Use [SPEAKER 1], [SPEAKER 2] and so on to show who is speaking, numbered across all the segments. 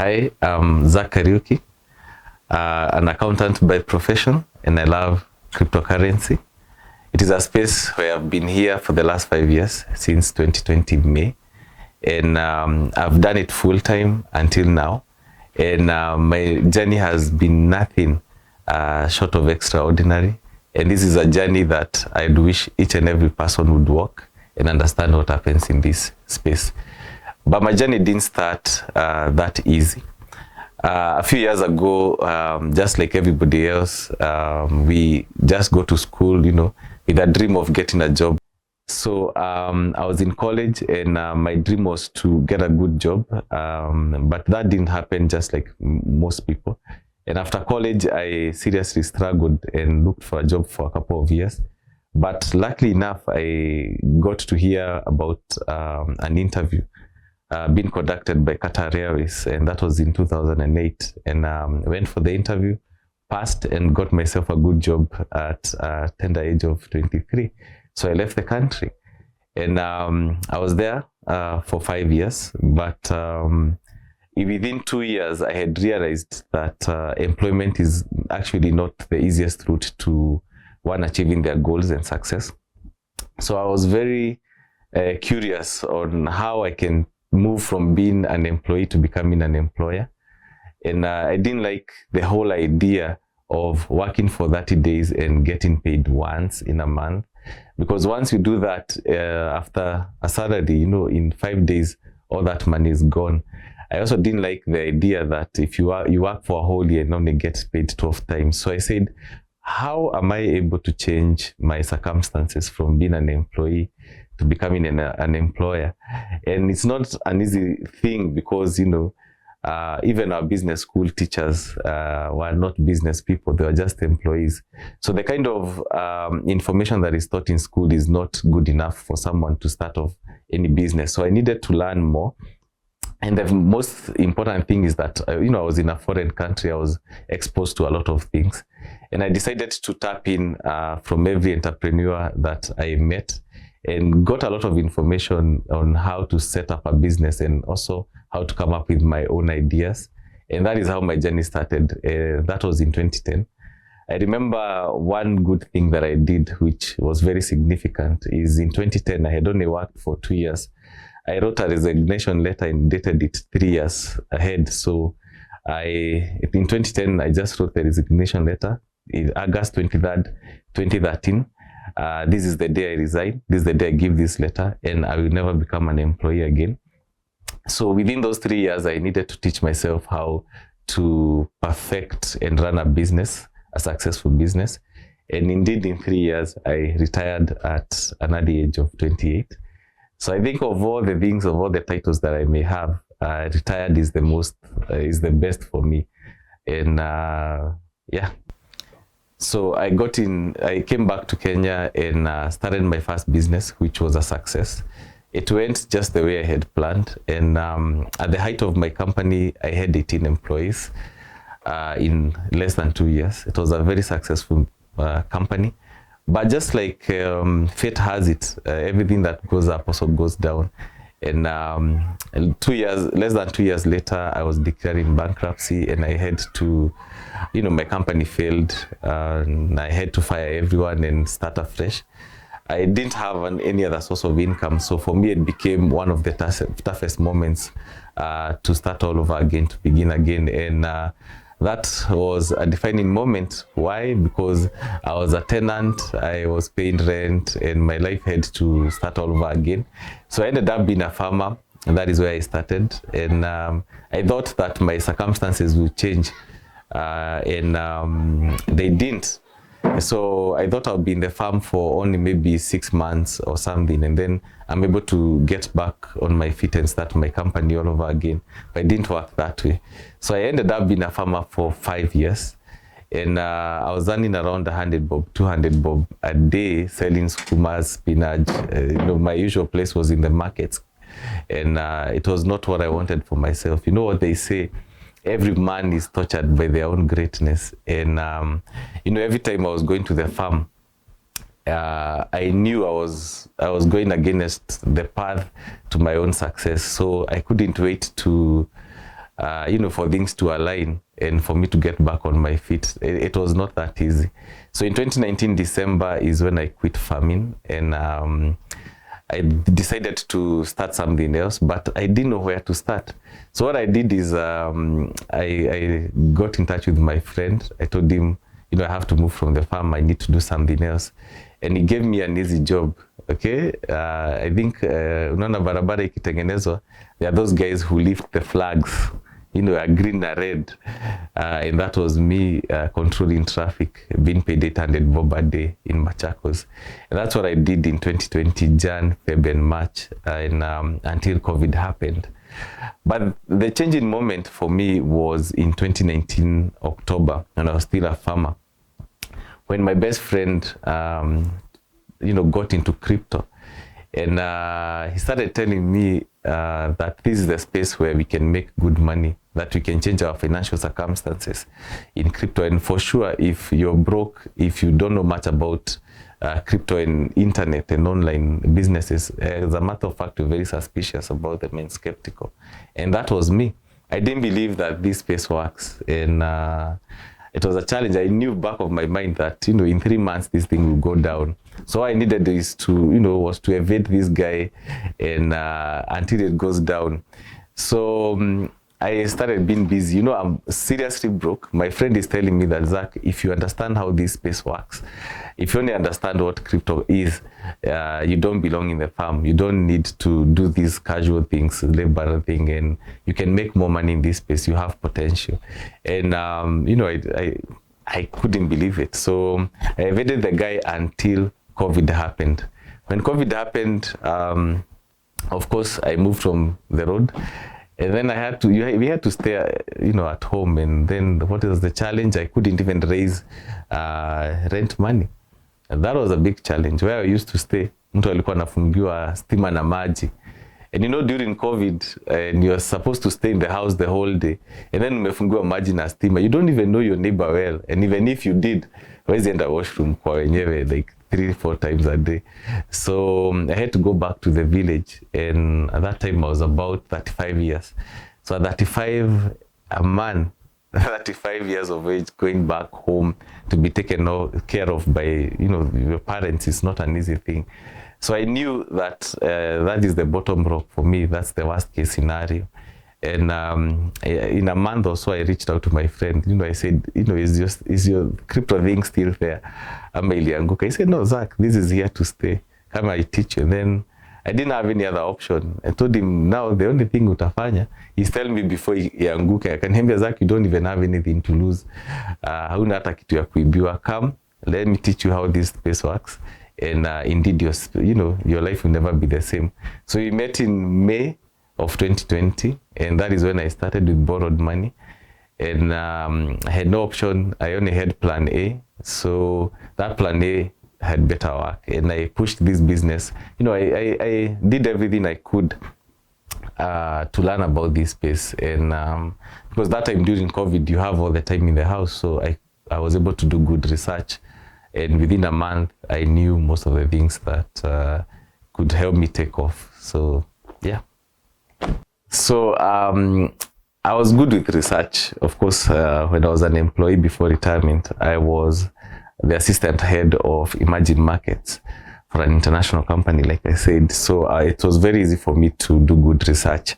[SPEAKER 1] Hi, I'm Zach Kariuki, an accountant by profession, and I love cryptocurrency. It is a space where I've been here for the last 5 years, since 2020 May, and I've done it full time until now. And my journey has been nothing short of extraordinary. And this is a journey that I'd wish each and every person would walk and understand what happens in this space. But my journey didn't start that easy. A few years ago, just like everybody else, we just go to school, with a dream of getting a job. So I was in college, and my dream was to get a good job, but that didn't happen, just like most people. And after college, I seriously struggled and looked for a job for a couple of years. But luckily enough, I got to hear about an interview being conducted by Qatar Airways, and that was in 2008. And went for the interview, passed, and got myself a good job at a tender age of 23. So I left the country, and I was there for 5 years. But within 2 years, I had realized that employment is actually not the easiest route to one achieving their goals and success. So I was very curious on how I can move from being an employee to becoming an employer. And I didn't like the whole idea of working for 30 days and getting paid once in a month, because once you do that, after a salary, in 5 days, all that money is gone. I also didn't like the idea that if you work for a whole year and only get paid 12 times. So I said, how am I able to change my circumstances from being an employee to becoming an employer? And it's not an easy thing, because even our business school teachers were not business people, they were just employees. So the kind of information that is taught in school is not good enough for someone to start off any business. So I needed to learn more. And the most important thing is that I was in a foreign country. I was exposed to a lot of things, and I decided to tap in from every entrepreneur that I met, and got a lot of information on how to set up a business and also how to come up with my own ideas. And that is how my journey started. That was in 2010. I remember one good thing that I did, which was very significant, is in 2010, I had only worked for 2 years. I wrote a resignation letter and dated it 3 years ahead. So in 2010, I just wrote the resignation letter in August 23rd, 2013. This is the day I resign. This is the day I give this letter, and I will never become an employee again. So within those 3 years, I needed to teach myself how to perfect and run a business, a successful business. And indeed, in 3 years, I retired at an early age of 28. So I think of all the things, of all the titles that I may have, retired is the best for me. And yeah. So I came back to Kenya and started my first business, which was a success. It went just the way I had planned. And at the height of my company, I had 18 employees in less than 2 years. It was a very successful company. But just like fate has it, everything that goes up also goes down. And less than 2 years later, I was declared in bankruptcy, and I had to, my company failed, and I had to fire everyone and start afresh. I didn't have any other source of income. So for me, it became one of the toughest moments to start all over again, to begin again. And that was a defining moment. Why? Because I was a tenant, I was paying rent, and my life had to start all over again. So I ended up being a farmer, and that is where I started. And I thought that my circumstances would change, and they didn't. So I thought I'll be in the farm for only maybe 6 months or something, and then I'm able to get back on my feet and start my company all over again. But it didn't work that way. So I ended up being a farmer for 5 years, and I was earning around 100 bob, 200 bob a day, selling skumas, spinach. My usual place was in the markets, and it was not what I wanted for myself. You know what they say? Every man is tortured by their own greatness. And every time I was going to the farm, I knew I was going against the path to my own success. So I couldn't wait to for things to align and for me to get back on my feet. It was not that easy. So in 2019 December is when I quit farming, and I decided to start something else, but I didn't know where to start. So what I did is I got in touch with my friend. I told him, I have to move from the farm. I need to do something else. And he gave me an easy job. Okay, I think unaona barabara ikitengenezwa, there are those guys who lift the flags, a green and red, and that was me controlling traffic, being paid 800 bob a day in Machakos. And that's what I did in 2020, Jan, Feb, and March, and until COVID happened. But the changing moment for me was in 2019 October, and I was still a farmer, when my best friend got into crypto, and he started telling me that this is the space where we can make good money, that we can change our financial circumstances in crypto. And for sure, if you're broke, if you don't know much about crypto and internet and online businesses, as a matter of fact, you're very suspicious about them and skeptical. And that was me. I didn't believe that this space works, and it was a challenge. I knew back of my mind that, in 3 months, this thing will go down. So all I needed is to, was to evade this guy and until it goes down. So I started being busy. I'm seriously broke. My friend is telling me that, Zach, if you understand how this space works, if you only understand what crypto is, you don't belong in the farm. You don't need to do these casual things, labor thing, and you can make more money in this space. You have potential. And, I couldn't believe it. So I evaded the guy until COVID happened. When COVID happened, of course, I moved from the road. And then we had to stay, at home. And then what was the challenge? I couldn't even raise rent money. And that was a big challenge. Where I used to stay, mtu alikuwa anafungiwa stima na maji. And during COVID, and you're supposed to stay in the house the whole day. And then umefungiwa maji na stima. You don't even know your neighbor well. And even if you did, where's in the washroom kwa wenyewe, like 3-4 times a day. So I had to go back to the village, and at that time I was about 35 years. So at 35, a man, 35 years of age, going back home to be taken care of by your parents is not an easy thing. So I knew that that is the bottom rock for me. That's the worst case scenario. And in a month or so, I reached out to my friend. I said, is your crypto thing still there? He said, no, Zach, this is here to stay. Come, I teach you. And then I didn't have any other option. I told him, now the only thing utafanya, he's telling me before ianguke. I can hear, Zach, you don't even have anything to lose. Hauna hata kitu ya kuibiwa. Come, let me teach you how this space works. And indeed, your life will never be the same. So we met in May of 2020, and that is when I started with borrowed money, and I had no option. I only had plan A, so that plan A had better work, and I pushed this business. I did everything I could to learn about this space, and because that time during COVID, you have all the time in the house, so I was able to do good research, and within a month, I knew most of the things that could help me take off. So yeah. So I was good with research. Of course, when I was an employee before retirement, I was the assistant head of emerging markets for an international company, like I said. So it was very easy for me to do good research.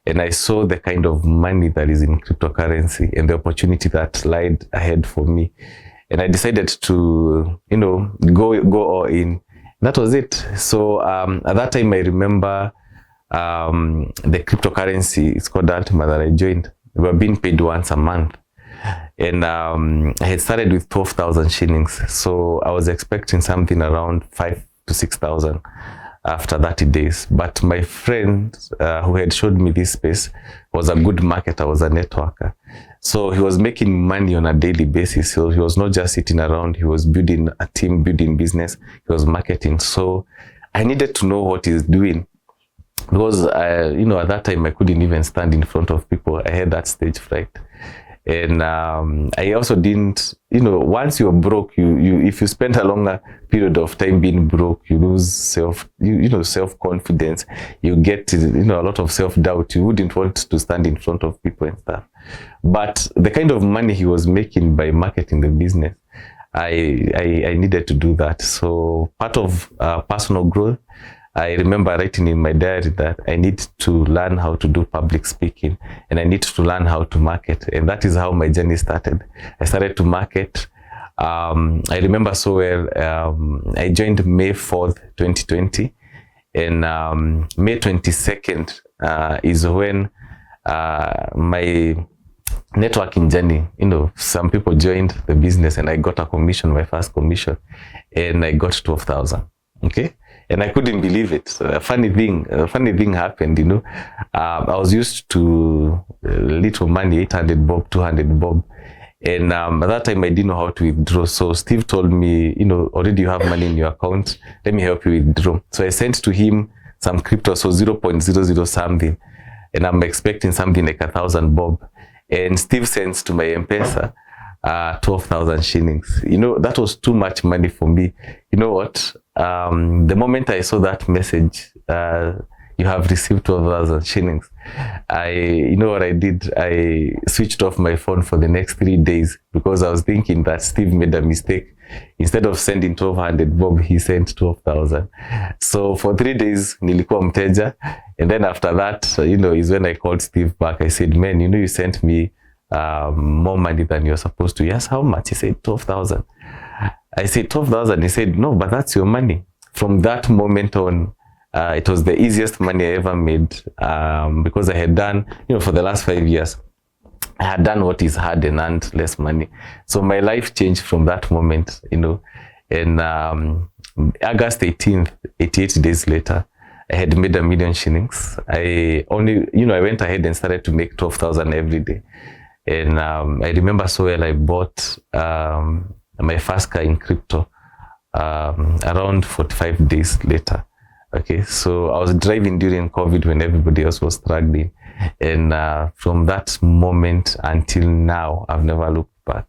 [SPEAKER 1] And I saw the kind of money that is in cryptocurrency and the opportunity that lied ahead for me. And I decided to, go all in. That was it. So at that time, I remember the cryptocurrency, it's called Ultima, that I joined. We were being paid once a month. And I had started with 12,000 shillings. So I was expecting something around 5,000 to 6,000 after 30 days. But my friend who had showed me this space was a good marketer, was a networker. So he was making money on a daily basis. So he was not just sitting around, he was building a team, building business, he was marketing. So I needed to know what he's doing. Because, at that time, I couldn't even stand in front of people. I had that stage fright. And I also didn't, you know, once you're broke, you if you spend a longer period of time being broke, you lose self-confidence. You get, you know, a lot of self-doubt. You wouldn't want to stand in front of people and stuff. But the kind of money he was making by marketing the business, I needed to do that. So part of personal growth, I remember writing in my diary that I need to learn how to do public speaking, and I need to learn how to market. And that is how my journey started. I started to market. I remember so well, I joined May 4th, 2020. And May 22nd is when my networking journey, you know, some people joined the business and I got a commission, my first commission, and I got 12,000. Okay. And I couldn't believe it. A funny thing happened, you know. I was used to little money, 800 bob, 200 bob. And at that time I didn't know how to withdraw. So Steve told me, you know, already you have money in your account. Let me help you withdraw. So I sent to him some crypto, so 0.00 something. And I'm expecting something like 1,000 bob. And Steve sends to my M-Pesa 12,000 shillings. You know, that was too much money for me. You know what? The moment I saw that message, you have received 12,000 shillings, you know what I did? I switched off my phone for the next 3 days because I was thinking that Steve made a mistake. Instead of sending 1,200 bob, he sent 12,000. So for 3 days, nilikuwa mteja. And then after that, you know, is when I called Steve back. I said, man, you know, you sent me more money than you're supposed to. Yes, how much? He said 12,000. I said 12,000. He said, no, but that's your money. From that moment on, it was the easiest money I ever made, because I had done, you know, for the last 5 years, I had done what is hard and earned less money. So my life changed from that moment, you know. And August 18th, 88 days later, I had made 1 million shillings. I went ahead and started to make 12,000 every day. And I remember so well, I bought my first car in crypto around 45 days later. Okay, so I was driving during COVID when everybody else was struggling. And from that moment until now, I've never looked back.